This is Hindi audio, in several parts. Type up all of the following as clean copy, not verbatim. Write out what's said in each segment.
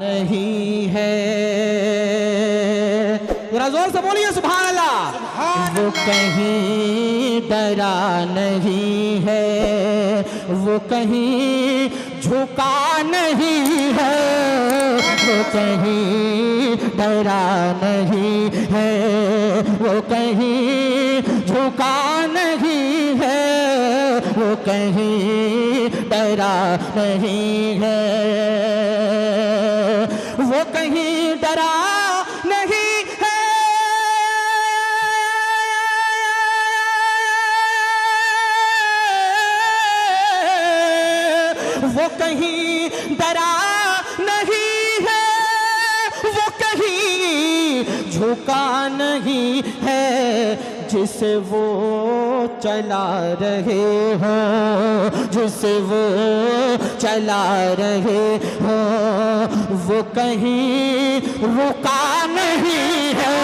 नहीं है। पूरा जोर से बोलिए सुभान अल्लाह। वो कहीं डरा नहीं है, वो कहीं झुका नहीं है, वो कहीं डरा नहीं है, वो कहीं झुका नहीं है, वो कहीं डरा नहीं है, वो कहीं डरा नहीं है। वो कहीं डरा नहीं है, वो कहीं झुका नहीं है, जिसे वो चला रहे हो, जिसे वो चला रहे हो, वो कहीं रुका नहीं है,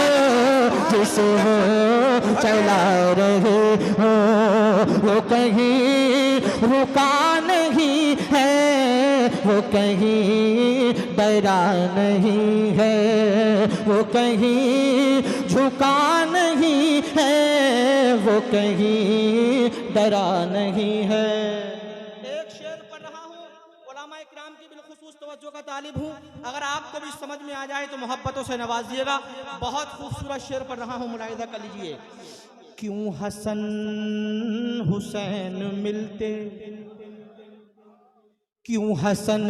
जिसे वो चला रहे हो, वो कहीं रुका नहीं है, वो कहीं डरा नहीं है, वो कहीं झुका नहीं है, वो कहीं डरा नहीं है। एक शेर पढ़ रहा हूँ, उलमा इकराम की बिलखुसूस तवज्जो का तालिब हूँ। अगर आपको भी समझ में आ जाए तो मोहब्बतों से नवाजिएगा। बहुत खूबसूरत शेर पढ़ रहा हूँ, मुलाहिजा कर लीजिए। क्यों हसन हुसैन मिलते, क्यों हसन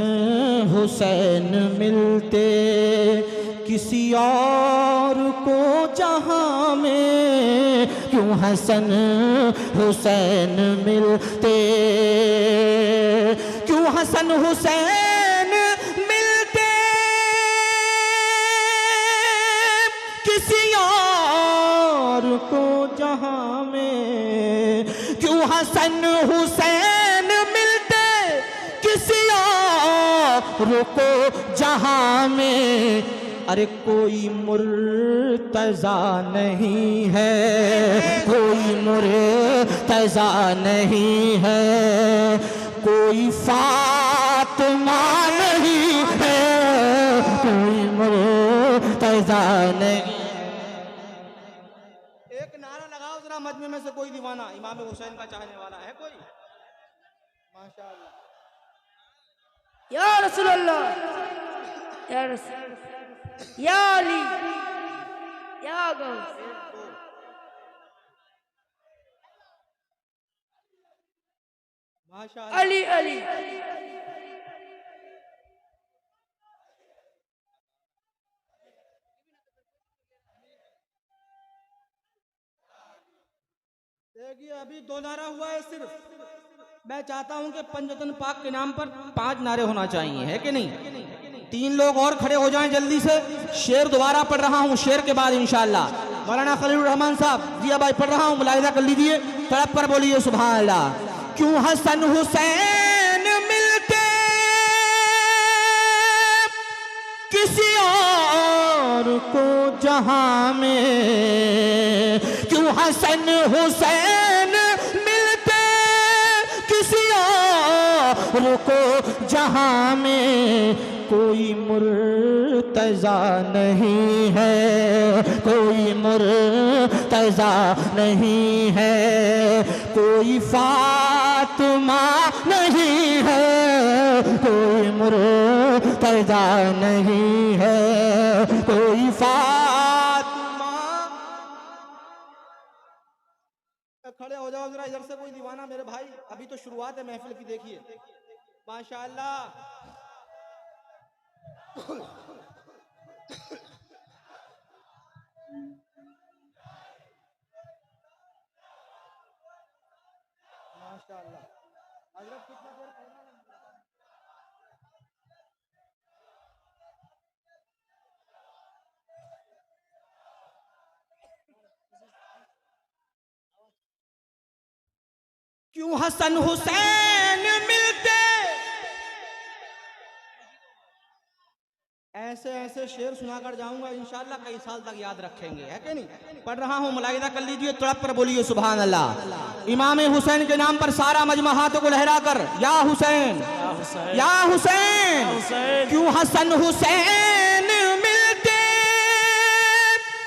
हुसैन मिलते किसी और को जहां में, क्यों हसन हुसैन मिलते, क्यों हसन हुसैन मिलते किसी और को जहां में, क्यों हसन हुसैन मिलते किसी और को जहां में। अरे कोई मुर्तजा नहीं है, कोई मुर्तजा नहीं है, कोई फातिमा नहीं है, कोई मुर्तजा नहीं। एक नारा लगाओ जरा मजमे में से, कोई दीवाना इमाम हुसैन का चाहने वाला है कोई? माशाअल्लाह। या रसूलल्लाह, या रसूल, या अली, या गौस। माशाअल्लाह। अली अली। देखिए अभी 2 नारा हुआ है सिर्फ। मैं चाहता हूं कि पंजतन पाक के नाम पर 5 नारे होना चाहिए, है कि नहीं? 3 लोग और खड़े हो जाएं जल्दी से। शेर दोबारा पढ़ रहा हूं, शेर के बाद इंशाअल्लाह मौलाना खलीलुर रहमान साहब जिया भाई पढ़ रहा हूं, मुलाहिजा कर लीजिए। तड़प कर बोलिए सुभान अल्लाह। क्यों हसन हुसैन मिलते किसी और को जहां में, क्यों हसन हुसैन मिलते किसी और को जहां में। कोई मुर्तजा नहीं है, कोई मुर्तजा नहीं है, कोई फातिमा नहीं है, कोई मुर्तजा नहीं है, कोई फातिमा। खड़े हो जाओ जरा इधर से कोई दीवाना मेरे भाई, अभी तो शुरुआत है महफिल की। देखिए माशाअल्लाह। माशाअल्लाह। हज़रत कितना देर पढ़ना है? क्यों हसन हुसैन मिलते ऐसे ऐसे शेर सुनाकर जाऊंगा, इंशाल्लाह कई साल तक याद रखेंगे, है कि नहीं? पढ़ रहा हूँ, मुलाहिदा कर लीजिए, तड़प पर बोलिए सुभान अल्लाह। इमाम हुसैन के नाम पर सारा मजमा हाथों को लहरा कर या हुसैन या हुसैन, क्यों हसन हुसैन मिलते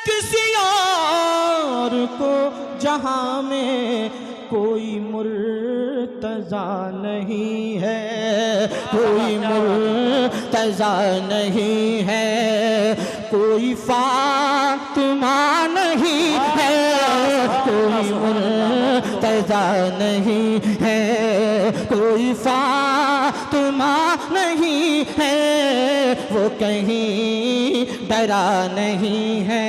किसी और को जहां में कोई मुर्तजा नहीं है, कोई मुर्तजा नहीं है, कोई फातिमा नहीं है, कोई मुर्तजा नहीं है, कोई फातिमा नहीं है, वो कहीं डरा नहीं है।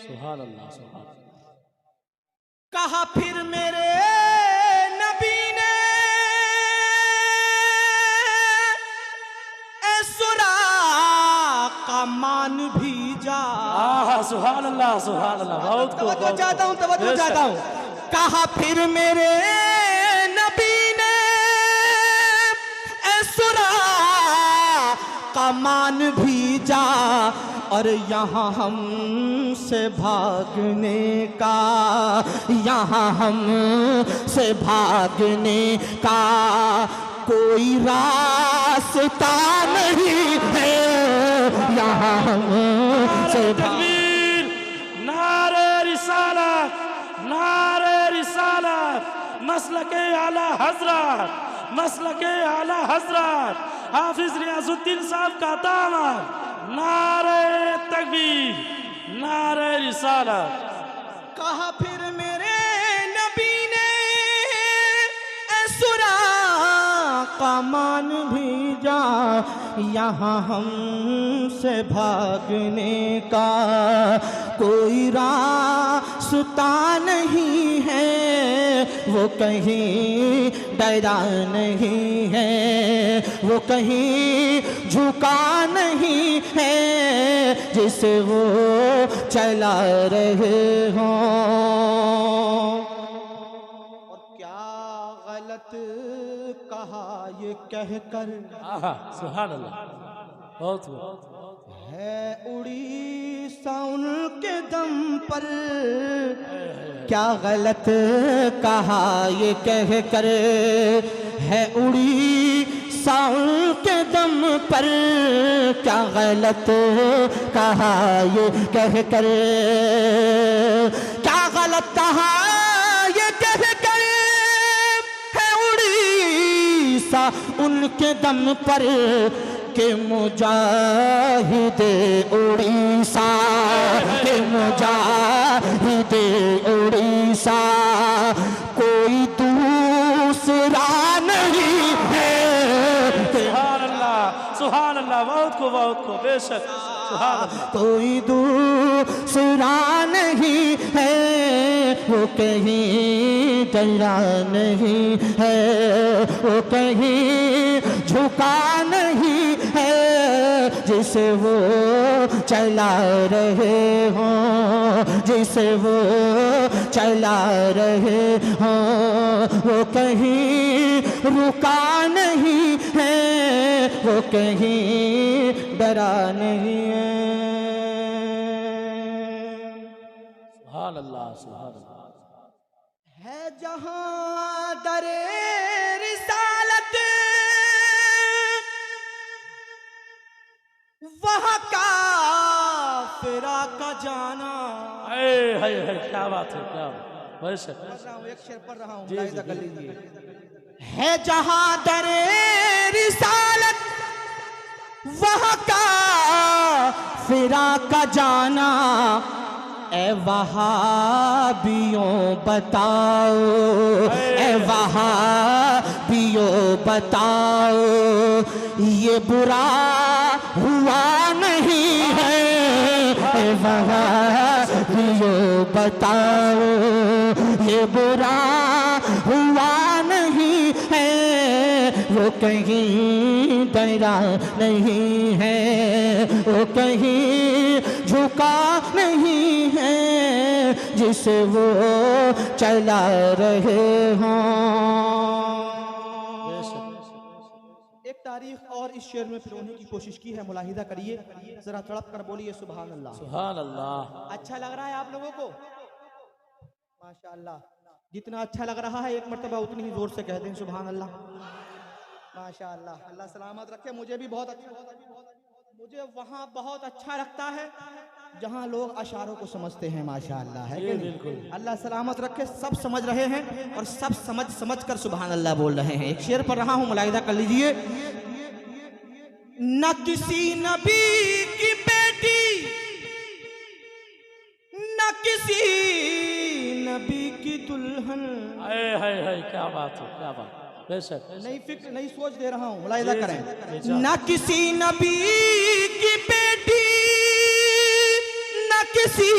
सुभान अल्लाह, सुभान अल्लाह। कहा फिर मेरे नबी ने ए सुराका मान भीजा। सुभान अल्लाह, सुभान अल्लाह। बहुत खूब, तवज्जो चाहता हूँ, तवज्जो चाहता हूँ। कहा फिर मेरे नबी ने ए सुराका मान भीजा, और यहाँ हमसे भागने का, यहाँ हमसे भागने का कोई रास्ता नहीं है, यहाँ हमसे तकबीर, नारे रिसालत, नारे रिसालत, मसलके आला हजरत, मसलके आला हजरत हाफिज रियाजुद्दीन साहब का दामन। नारे तकबीर, नारे रिसालत। कहा फिर मेरे नबी ने ए सुराका मान भीजा, यहाँ हमसे भागने का कोई रास्ता नहीं है, वो कहीं डरा नहीं है, वो कहीं झुका नहीं है, जिसे वो चला रहे हों। और क्या गलत कहा ये कहकर सुभान अल्लाह, बहुत खूब। है उड़ीसा उनके दम पर, क्या गलत कहा ये कह कर, है उड़ीसा उनके दम पर, क्या गलत कहा ये कह कर, क्या गलत कहा ये कह कर, है उड़ीसा उनके दम पर के मुजाहिदे उड़ीसा, के मुजाहिदे उड़ीसा कोई दूसरा नहीं है। सुभान अल्लाह, सुभान अल्लाह। बहुत को, बहुत को, बेशक। सुभान अल्लाह। कोई दूसरा नहीं है, वो कहीं डरा नहीं है, वो कहीं झुका नहीं है, जिसे वो चला रहे हों, जिसे वो चला रहे हों, वो कहीं रुका नहीं है, वो कहीं डरा नहीं है। सुभान अल्लाह, सुभान अल्लाह। है जहां दरे रिसालत, वहाँ काफिरा का जाना। है, क्या बात है, क्या बात। बेशक। एक शेर पढ़ रहा हूँ, मुलाहिजा कर लीजिए। है जहां दरे रिसालत, वहाँ काफिरा का जाना, ए वहाबियों बताओ, ए वहाबियों बताओ, ये बुरा हुआ नहीं है, ए वहाबियों बताओ, ये बुरा हुआ नहीं है, वो कहीं डरा नहीं है, वो कहीं झुका नहीं है, जिसे वो चला रहे हों। एक तारीख तारीख और इस शेर में पिरोने की कोशिश की है, मुलाहिदा करिए, जरा तड़प कर बोलिए सुभान अल्लाह। सुभान अल्लाह। अच्छा लग रहा है आप लोगों को? माशाअल्लाह, जितना अच्छा लग रहा है एक मर्तबा उतनी ही जोर से कह दें सुभान अल्लाह। माशाअल्लाह, अल्लाह सलामत रखे। मुझे भी बहुत अच्छा, मुझे वहाँ बहुत अच्छा लगता है जहाँ लोग अशारों को समझते हैं, माशाअल्लाह, है कि नहीं? अल्लाह सलामत रखे। सब समझ रहे हैं और सब समझ कर सुभान अल्लाह बोल रहे हैं। एक शेर पढ़ रहा हूँ, मुलाहिदा कर लीजिए। न किसी नबी की बेटी, न किसी नबी की दुल्हन। हाय क्या बात है, क्या बात। बेशक नहीं फिक्र, नहीं सोच दे रहा हूँ, मुलाहिदा करें। न किसी नबी की बेटी, न किसी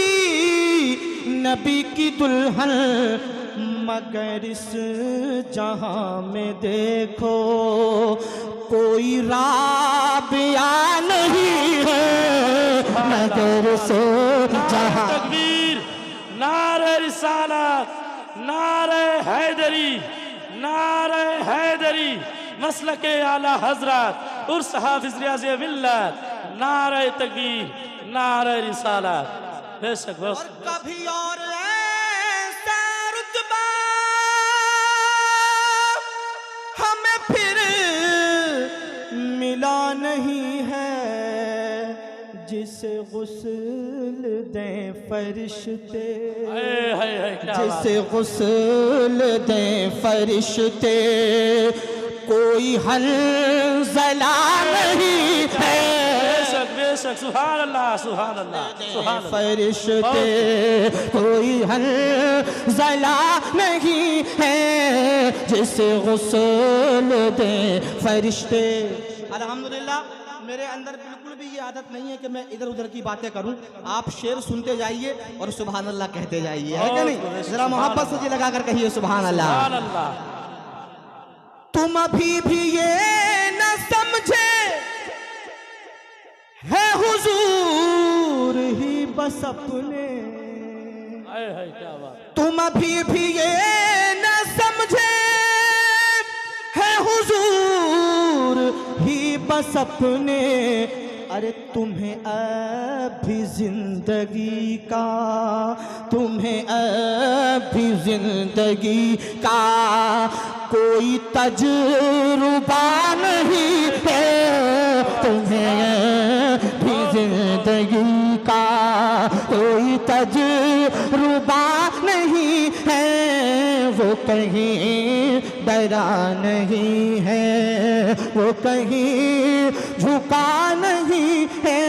नबी की दुल्हन, मगर इस जहां में देखो कोई राबिया नहीं है, मगर इस जहां। तकबीर, नारे रिसालत, नारे हैदरी, नारे हैदरी, मसलके आला हजरत उर्स हाफिज रियाज़ मिल्लत, नारे तकबीर, नारे रिसालत। बेशक और कभी और ऐसा रुतबा हमें फिर मिला नहीं है, जिसे गुस्ल दें फरिश्ते, जिसे गुस्ल दें फरिश्ते, कोई हंज़ला नहीं है। बेशक सुभान अल्लाह, सुभान अल्लाह, सुभान अल्लाह। फरिश्ते कोई हंज़ला नहीं है, जिसे गुस्ल दे फरिश्ते। अल्हम्दुलिल्लाह, मेरे अंदर बिल्कुल भी ये आदत नहीं है कि मैं इधर उधर की बातें करूं। आप शेर सुनते जाइए और सुभान अल्लाह कहते जाइए, है कि नहीं? जरा मोहब्बत से जी लगा कर कहिए सुभान अल्लाह। सुभान अल्लाह। तुम अभी भी ये न समझे है हुजूर ही बस अपने, क्या बात। तुम अभी भी ये न समझे है हुजूर ही बस अपने, अरे तुम्हें अभी जिंदगी का, तुम्हें अभी जिंदगी का कोई तजुर्बा नहीं है, तुम्हें भी जिंदगी का कोई तजुर्बा नहीं है, वो कहीं डरा नहीं है, वो कहीं झुका नहीं है,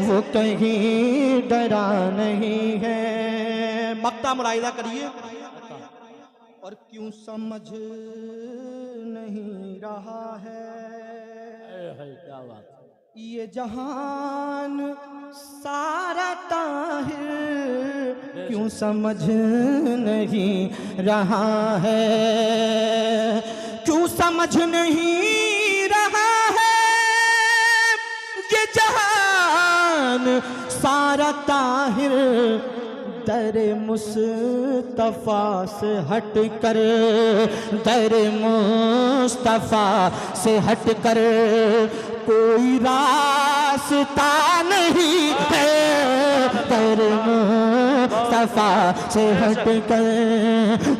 वो कहीं डरा नहीं है। मक्ता मुलाहिदा करिए। और क्यों समझ नहीं रहा है क्या बात। ये जहान सारा ताहिर, क्यों समझ नहीं रहा है, क्यों समझ नहीं रहा है, ये जहान सारा ताहिर, दर मुस्तफा से हट कर, दर मुस्तफा से हट कर कोई रास्ता नहीं है, दर मुस्तफा से हट कर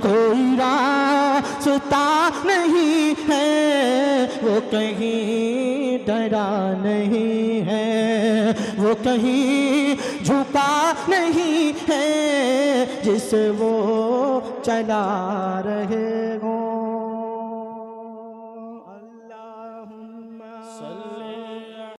कोई रास्ता नहीं है, वो कहीं डरा नहीं है, वो कहीं झुका नहीं है, जिसे वो चला रहे हो। अल्लाहुम्मा